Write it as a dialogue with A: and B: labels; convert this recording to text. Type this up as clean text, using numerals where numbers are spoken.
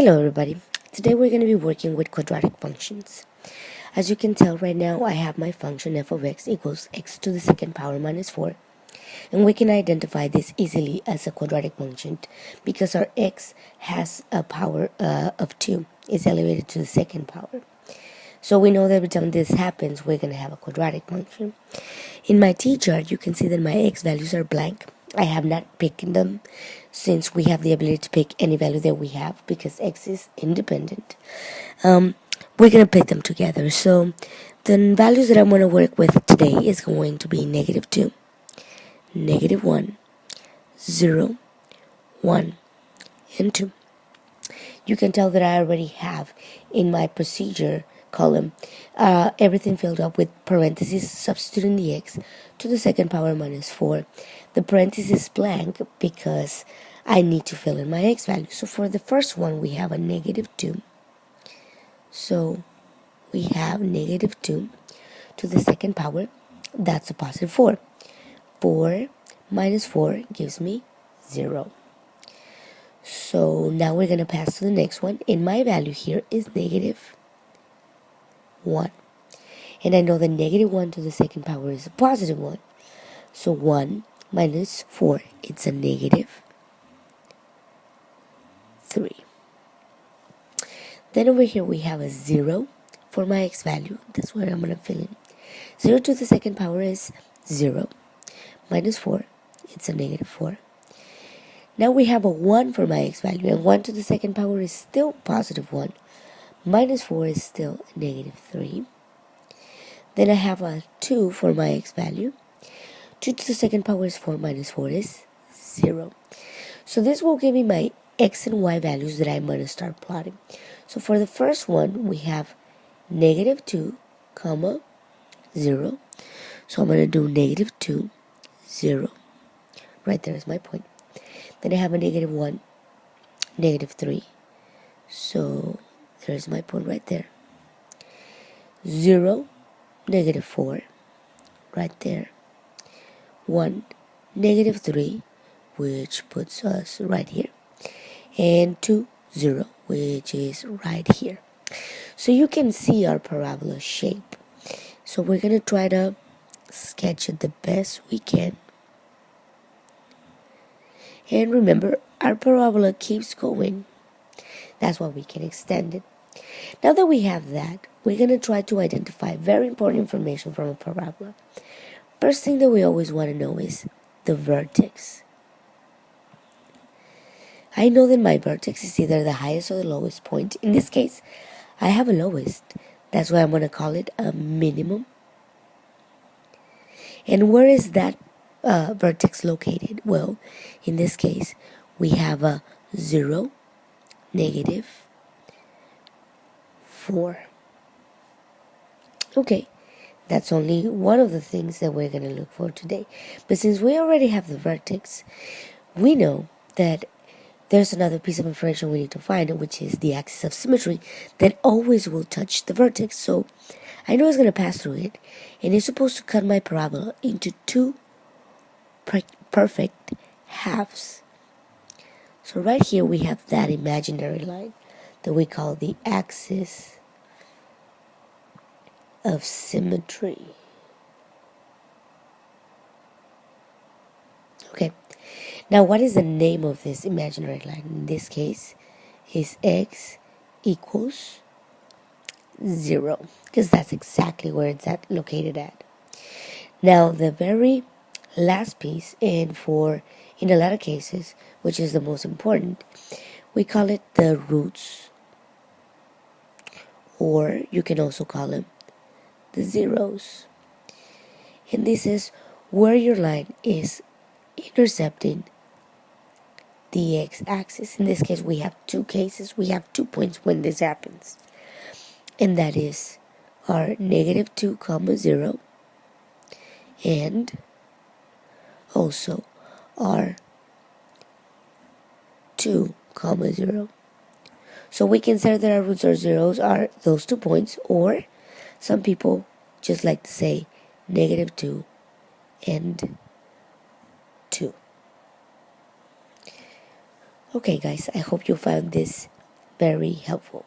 A: Hello everybody, today we're going to be working with quadratic functions. As you can tell right now, I have my function f of x equals x to the second power minus 4, and we can identify this easily as a quadratic function because our x has a power of 2, it's elevated to the second power. So we know that every time this happens, we're going to have a quadratic function. In my t-chart, you can see that my x values are blank. I have not picked them since we have the ability to pick any value that we have because x is independent. We're going to pick them together. So the values that I'm going to work with today is going to be negative 2, negative 1, 0, 1, and 2. You can tell that I already have in my procedure column everything filled up with parentheses substituting the x to the second power minus 4. The parenthesis is blank because I need to fill in my x value. So for the first one we have a negative 2. So we have negative 2 to the second power, that's a positive 4. 4 minus 4 gives me 0. So now we're going to pass to the next one, and my value here is negative 1. And I know the negative 1 to the second power is a positive 1. So 1 minus 4, it's a negative 3. Then over here we have a 0 for my x value. That's where I'm going to fill in. 0 to the second power is 0. Minus 4, it's a negative 4. Now we have a 1 for my x value, and 1 to the second power is still positive 1. Minus 4 is still a negative 3. Then I have a 2 for my x value. 2 to the second power is 4 minus 4 is 0. So this will give me my x and y values that I'm going to start plotting. So for the first one, we have negative 2, comma, 0. So I'm going to do negative 2, 0. Right there is my point. Then I have a negative 1, negative 3. So there's my point right there. 0, negative 4, right there. 1, negative 3, which puts us right here. And 2, 0, which is right here. So you can see our parabola shape. So we're going to try to sketch it the best we can. And remember, our parabola keeps going. That's why we can extend it. Now that we have that, we're going to try to identify very important information from a parabola. First thing that we always want to know is the vertex. I know that my vertex is either the highest or the lowest point. In this case, I have a lowest. That's why I'm going to call it a minimum. And where is that vertex located? Well, in this case, we have a 0, negative 4. Okay, that's only one of the things that we're going to look for today. But since we already have the vertex, we know that there's another piece of information we need to find, which is the axis of symmetry that always will touch the vertex. So I know it's going to pass through it, and it's supposed to cut my parabola into two perfect halves. So right here we have that imaginary line that we call the axis of symmetry. Okay, now what is the name of this imaginary line? In this case is x equals 0, because that's exactly where it's located at. Now the very last piece, and in a lot of cases, which is the most important, we call it the roots, or you can also call them the zeros. And this is where your line is intercepting the x-axis. In this case, we have two cases. We have 2 points when this happens, and that is our negative 2, 0, and also our 2, 0. So we can say that our roots or zeros are those 2 points, or some people just like to say negative 2 and 2. Okay guys, I hope you found this very helpful.